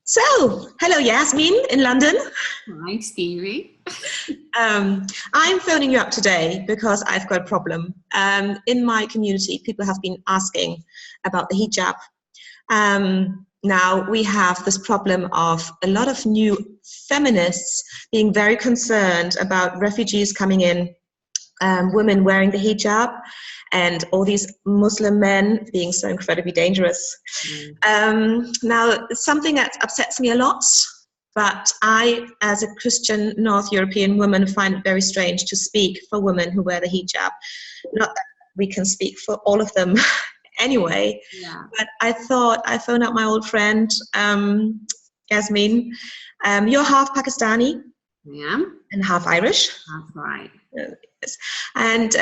So, hello Yasmene in London. Hi, Stevie. I'm phoning you up today because I've got a problem. In my community, people have been asking about the hijab. Now we have this problem of a lot of new feminists being very concerned about refugees coming in, women wearing the hijab, and all these Muslim men being so incredibly dangerous. Now, it's something that upsets me a lot, but I, as a Christian North European woman, find it very strange to speak for women who wear the hijab. Not that we can speak for all of them anyway, but I thought I'd phone up my old friend, Yasmene. You're half Pakistani. Yeah. And half Irish. That's right. Yes. And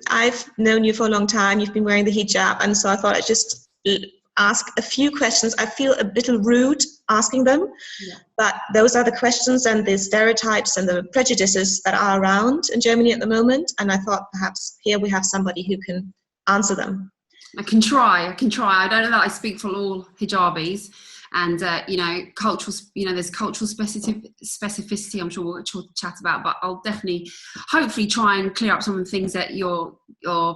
I've known you for a long time. You've been wearing the hijab, and so I thought I'd just ask a few questions. I feel a little rude asking them, but those are the questions and the stereotypes and the prejudices that are around in Germany at the moment, and I thought perhaps here we have somebody who can answer them. I can try. I don't know that I speak for all hijabis. And, cultural, there's cultural specificity, I'm sure we'll chat about, but I'll definitely, hopefully try and clear up some of the things that your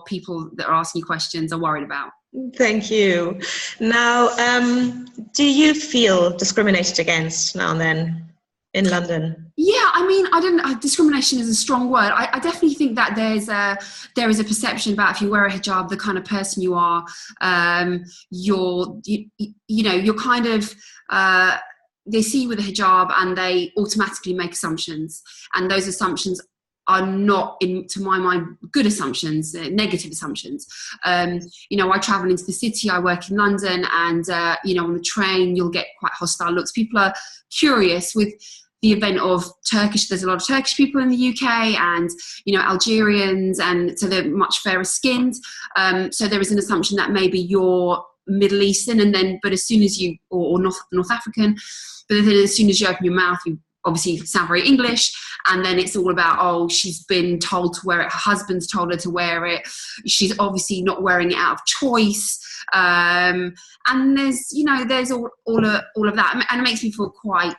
people that are asking you questions are worried about. Thank you. Now, do you feel discriminated against now and then in London? Yeah, I mean, discrimination is a strong word. I definitely think that there is a perception about if you wear a hijab, the kind of person you are, you're kind of, they see you with a hijab and they automatically make assumptions. And those assumptions are not, to my mind, good assumptions, negative assumptions. I travel into the city, I work in London, and, on the train, you'll get quite hostile looks. People are curious with the event of Turkish, there's a lot of Turkish people in the UK and, Algerians, and so they're much fairer skinned. So there is an assumption that maybe you're Middle Eastern, but as soon as you, or North African, but then as soon as you open your mouth, you obviously sound very English, and then it's all about, she's been told to wear it, her husband's told her to wear it, she's obviously not wearing it out of choice, and there's all of that, and it makes me feel quite,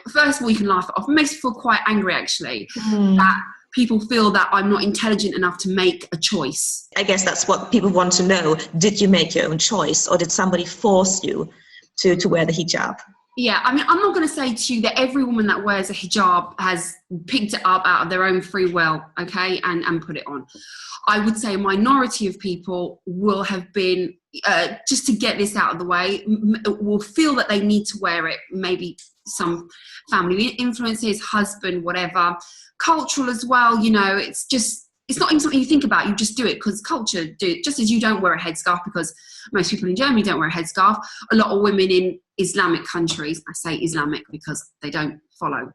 first of all, you can laugh it off. It makes me feel quite angry, actually, that people feel that I'm not intelligent enough to make a choice. I guess that's what people want to know. Did you make your own choice, or did somebody force you to wear the hijab? Yeah, I mean, I'm not going to say to you that every woman that wears a hijab has picked it up out of their own free will, okay, and put it on. I would say a minority of people will have been, just to get this out of the way, will feel that they need to wear it, maybe some family influences, husband, whatever. Cultural as well, it's not even something you think about, you just do it because culture do it. Just as you don't wear a headscarf because most people in Germany don't wear a headscarf, a lot of women in Islamic countries, I say Islamic because they don't follow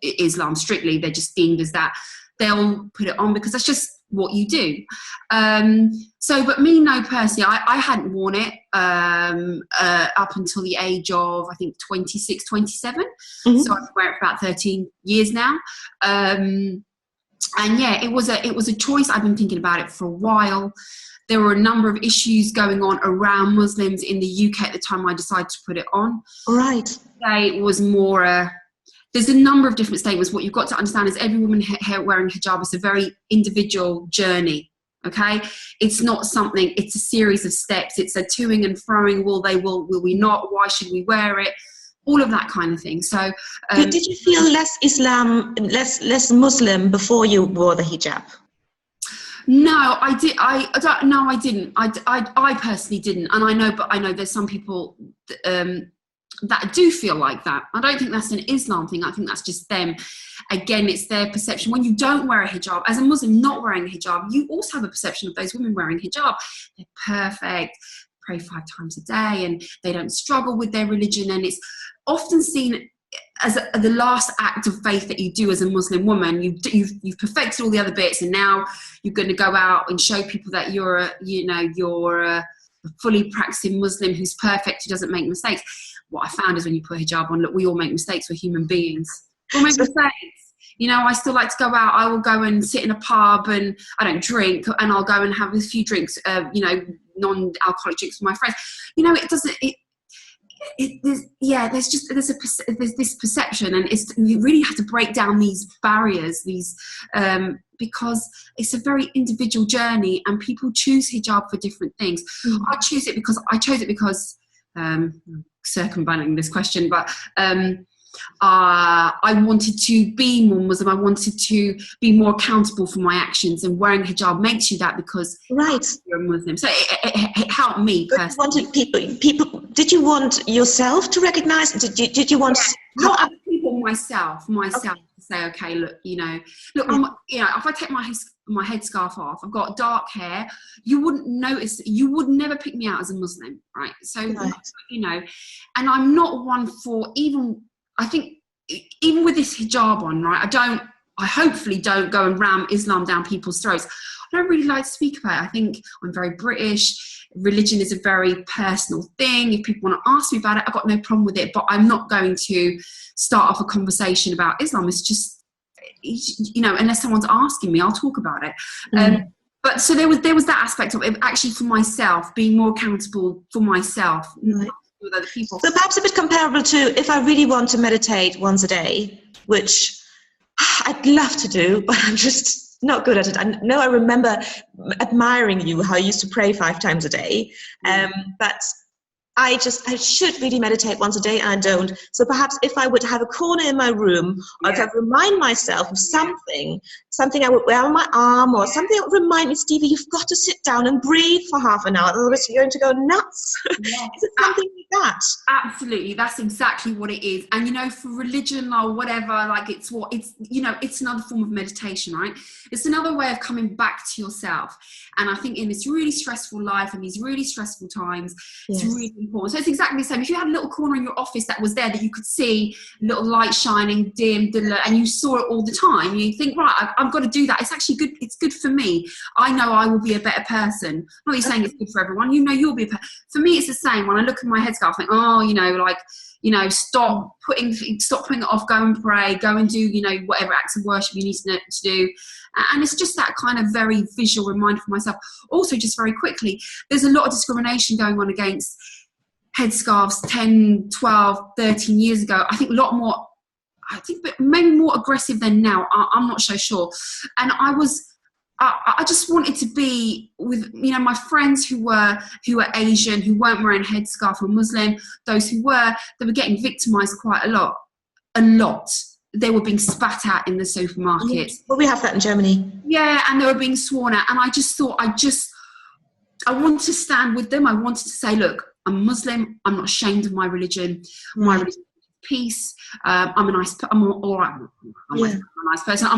Islam strictly, they're just deemed as that, they'll put it on because that's just what you do. But me, no, personally, I hadn't worn it up until the age of, I think, 26, 27. Mm-hmm. So I've wear it for about 13 years now. And yeah, it was a choice. I've been thinking about it for a while. There were a number of issues going on around Muslims in the UK at the time I decided to put it on. Right. It was more there's a number of different statements. What you've got to understand is every woman wearing hijab is a very individual journey, okay? It's not something, it's a series of steps. It's a toing and froing. Will we not? Why should we wear it? All of that kind of thing. So, did you feel less Muslim before you wore the hijab? No, I did. I didn't. I personally didn't. And I know there's some people that do feel like that. I don't think that's an Islam thing. I think that's just them. Again, it's their perception. When you don't wear a hijab, as a Muslim not wearing a hijab, you also have a perception of those women wearing hijab. They're perfect, pray 5 times a day, and they don't struggle with their religion, and it's often seen as the last act of faith that you do as a Muslim woman. You've perfected all the other bits, and now you're going to go out and show people that you're a fully practicing Muslim who's perfect, who doesn't make mistakes. What I found is when you put hijab on, look, we all make mistakes. We're human beings. We all make mistakes. I still like to go out. I will go and sit in a pub, and I don't drink, and I'll go and have a few drinks, non-alcoholic drinks with my friends. It doesn't. there's this perception, and you really have to break down these barriers, because it's a very individual journey, and people choose hijab for different things. I chose it because circumventing this question, but I wanted to be more Muslim. I wanted to be more accountable for my actions, and wearing hijab makes you that because you're a Muslim. So it helped me personally. Wanted people. Did you want yourself to recognize? Did you want not other people? Myself to say, okay, look, if I take my headscarf off, I've got dark hair. You wouldn't notice. You would never pick me out as a Muslim, right? So and I'm not one for even. I think even with this hijab on, right, I hopefully don't go and ram Islam down people's throats. I don't really like to speak about it. I think I'm very British. Religion is a very personal thing. If people want to ask me about it, I've got no problem with it, but I'm not going to start off a conversation about Islam. It's just, unless someone's asking me, I'll talk about it. But so there was that aspect of it, actually for myself, being more accountable for myself. Right. With other people. So perhaps a bit comparable to if I really want to meditate once a day, which I'd love to do, but I'm just not good at it. I know I remember admiring you, how you used to pray 5 times a day, but I should really meditate once a day, and I don't. So perhaps if I would have a corner in my room, or if I remind myself of something I would wear on my arm, or something that would remind me, Stevie, you've got to sit down and breathe for half an hour, otherwise you're going to go nuts. Yes. Is it something like that? Absolutely, that's exactly what it is. And for religion or whatever, it's another form of meditation, right? It's another way of coming back to yourself. And I think in this really stressful life and these really stressful times, it's really important. So it's exactly the same. If you had a little corner in your office that was there that you could see, little light shining, dim, and you saw it all the time, you think, right, I've got to do that. It's actually good. It's good for me. I know I will be a better person. Not that you're saying it's good for everyone. You'll be for me, it's the same. When I look at my headscarf, I think, stop putting it off, go and pray, go and do, whatever acts of worship you need to do. And it's just that kind of very visual reminder for myself. Also, just very quickly, there's a lot of discrimination going on against headscarves 10, 12, 13 years ago. I think a lot more, but maybe more aggressive than now. I'm not so sure. And I just wanted to be with, my friends who were Asian, who weren't wearing headscarf, or Muslim. Those who were, they were getting victimized quite a lot. They were being spat at in the supermarket. Well, we have that in Germany. Yeah, and they were being sworn at. And I just thought, I wanted to stand with them. I wanted to say, look, I'm Muslim. I'm not ashamed of my religion. My religion is peace. I'm I'm a nice person. I'm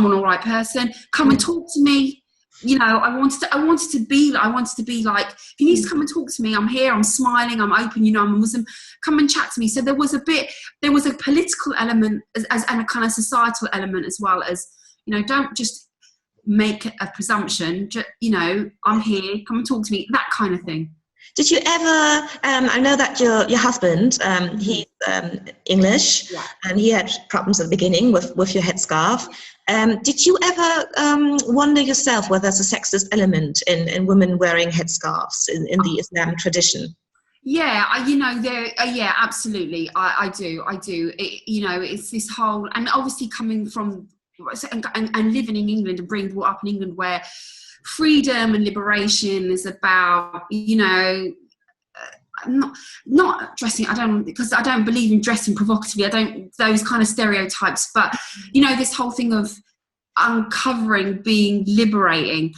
an all right person. Come and talk to me. I wanted to be like, if you need to come and talk to me, I'm here, I'm smiling, I'm open, I'm a Muslim, come and chat to me. So there was a political element and a kind of societal element as well as, don't just make a presumption, I'm here, come and talk to me, that kind of thing. Did you ever, I know that your husband, he's English, and he had problems at the beginning with your headscarf. Did you ever wonder yourself whether there's a sexist element in women wearing headscarves in the Islamic tradition? Yeah, absolutely. I do. It's this whole, and obviously coming from and living in England and being brought up in England where freedom and liberation is about, not dressing, because I don't believe in dressing provocatively, those kind of stereotypes, but this whole thing of uncovering, being liberating,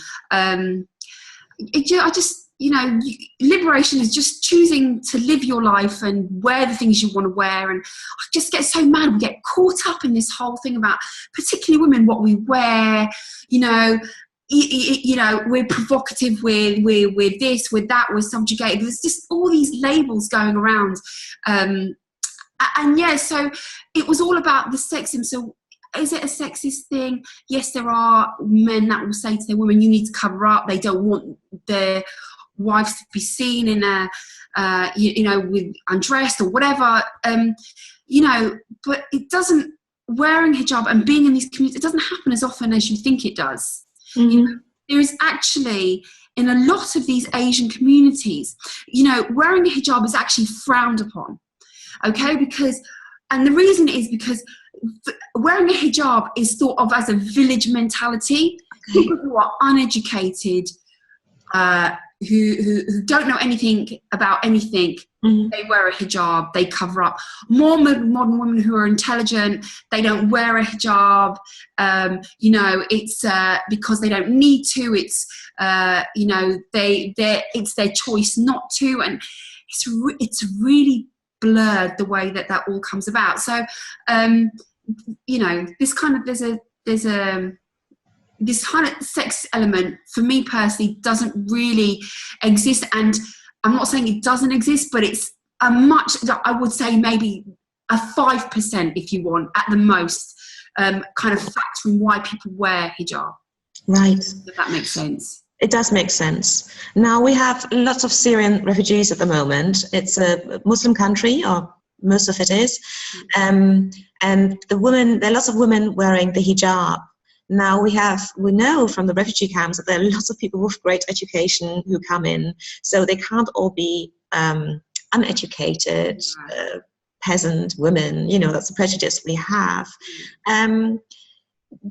liberation is just choosing to live your life and wear the things you want to wear. And I just get so mad, we get caught up in this whole thing about particularly women, what we wear, we're provocative, we're this, we're that, we're subjugated. There's just all these labels going around. So it was all about the sexism. So is it a sexist thing? Yes, there are men that will say to their women, you need to cover up. They don't want their wives to be seen in with undressed or whatever. But it doesn't, wearing hijab and being in these communities, it doesn't happen as often as you think it does. Mm-hmm. There is actually, in a lot of these Asian communities, wearing a hijab is actually frowned upon. Okay, and the reason is because wearing a hijab is thought of as a village mentality. Okay. People who are uneducated, who don't know anything about anything, they wear a hijab, they cover up. More modern women who are intelligent, they don't wear a hijab. It's because they don't need to. It's it's their choice not to, and it's really blurred the way that all comes about. So this kind of there's a this kind of sex element for me personally doesn't really exist, and I'm not saying it doesn't exist, but it's a much, I would say maybe a 5%, if you want, at the most, kind of factor in why people wear hijab. Right. If that makes sense. It does make sense. Now we have lots of Syrian refugees at the moment. It's a Muslim country, or most of it is, and there are lots of women wearing the hijab. Now we know from the refugee camps that there are lots of people with great education who come in, so they can't all be uneducated peasant women. That's a prejudice we have.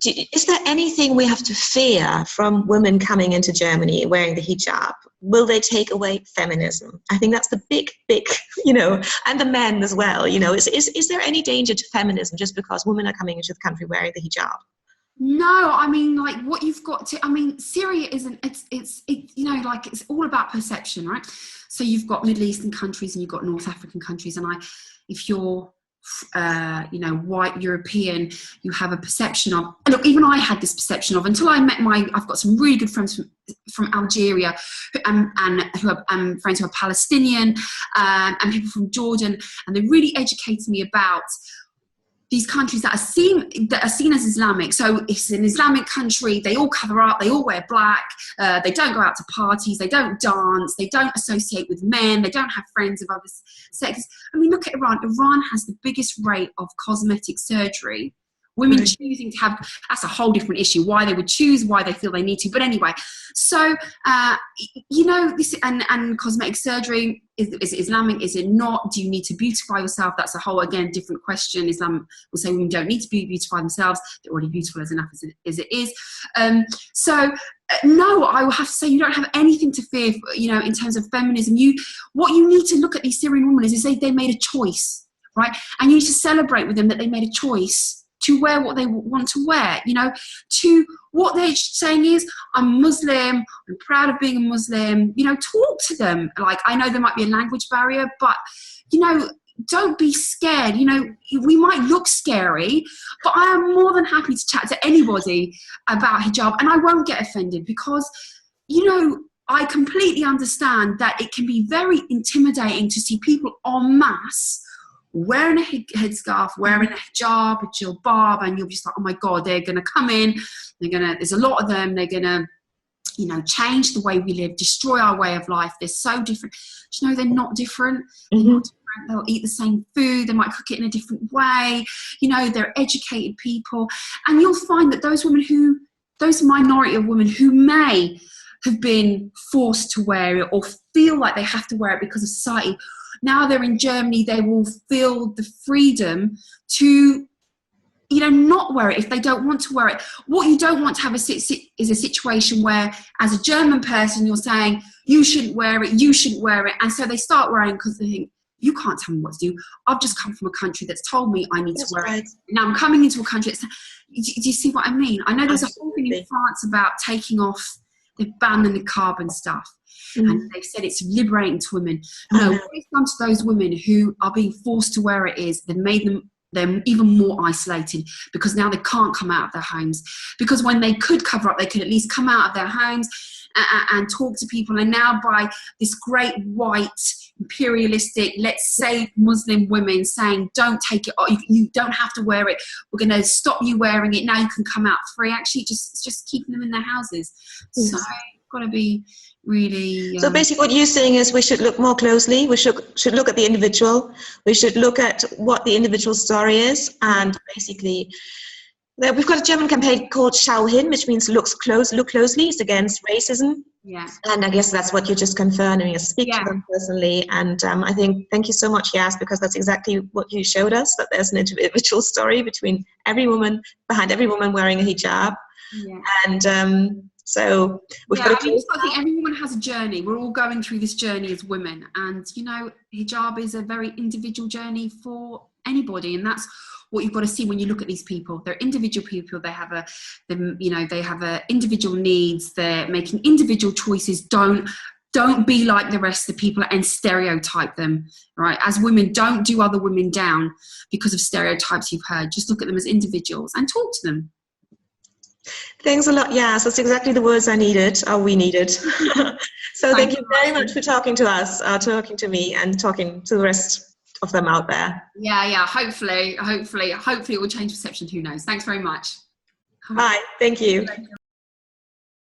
Is there anything we have to fear from women coming into Germany wearing the hijab? Will they take away feminism? I think that's the big, and the men as well. Is there any danger to feminism just because women are coming into the country wearing the hijab? No, I mean, like, what you've got to, I mean, Syria isn't, it's all about perception, right? So you've got Middle Eastern countries and you've got North African countries, and if you're white European, you have a perception of, look, even I had this perception of, until I met I've got some really good friends from Algeria, and who are friends who are Palestinian, and people from Jordan, and they really educated me about these countries that are seen as Islamic. So it's an Islamic country, they all cover up, they all wear black, they don't go out to parties, they don't dance, they don't associate with men, they don't have friends of other sexes. I mean, look at Iran. Iran has the biggest rate of cosmetic surgery. Women choosing to have, that's a whole different issue, why they would choose, why they feel they need to. But anyway, so, this, and cosmetic surgery, is it Islamic, is it not? Do you need to beautify yourself? That's a whole, again, different question. Islam will say women don't need to beautify themselves. They're already beautiful as enough as it is. No, I will have to say you don't have anything to fear, in terms of feminism. What you need to look at these Syrian women is they made a choice, right? And you need to celebrate with them that they made a choice to wear what they want to wear, to what they're saying is, I'm Muslim, I'm proud of being a Muslim, talk to them. Like, I know there might be a language barrier, but, don't be scared. We might look scary, but I am more than happy to chat to anybody about hijab, and I won't get offended because, I completely understand that it can be very intimidating to see people en masse wearing a headscarf, wearing a hijab, a jilbab, and you're just like, oh my God, they're going to come in, there's a lot of them, they're going to, change the way we live, destroy our way of life. They're so different. They're not different. They're not different. They'll eat the same food. They might cook it in a different way. They're educated people. And you'll find that those minority of women who may have been forced to wear it or feel like they have to wear it because of society, now they're in Germany, they will feel the freedom to, not wear it if they don't want to wear it. What you don't want to have is a situation where, as a German person, you're saying, you shouldn't wear it, and so they start wearing because they think, you can't tell me what to do. I've just come from a country that's told me I need to wear it. Now I'm coming into a country that's, do you see what I mean? I know there's a whole thing in France about taking off, they've banned the niqab and stuff. And they've said it's liberating to women. No, what it's done to those women who are being forced to wear it is they've made them even more isolated, because now they can't come out of their homes. Because when they could cover up, they could at least come out of their homes and talk to people. And now by this great white imperialistic, let's say Muslim women saying, don't take it off, you don't have to wear it, we're going to stop you wearing it, now you can come out free. Actually, just keeping them in their houses. Yes. So got to be really so basically what you're saying is we should look more closely, we should look at the individual, we should look at what the individual story is, and basically we've got a German campaign called Schau hin, which means look closely. It's against racism. Yeah. And I guess that's what you're just confirming, is speak to them personally. And I think, thank you so much, Yas, because that's exactly what you showed us, that there's an individual story behind every woman wearing a hijab. Yeah. And so we've got to I think every woman has a journey. We're all going through this journey as women. And, you know, hijab is a very individual journey for anybody. And that's what you've got to see when you look at these people. They're individual people. They have individual needs. They're making individual choices. Don't be like the rest of the people and stereotype them, right? As women, don't do other women down because of stereotypes you've heard. Just look at them as individuals and talk to them. Thanks a lot. Yes, that's exactly the words we needed. So thank you very much for talking to us, talking to me, and talking to the rest of them out there. Yeah. Hopefully it will change perception. Who knows? Thanks very much. Bye. Thank you.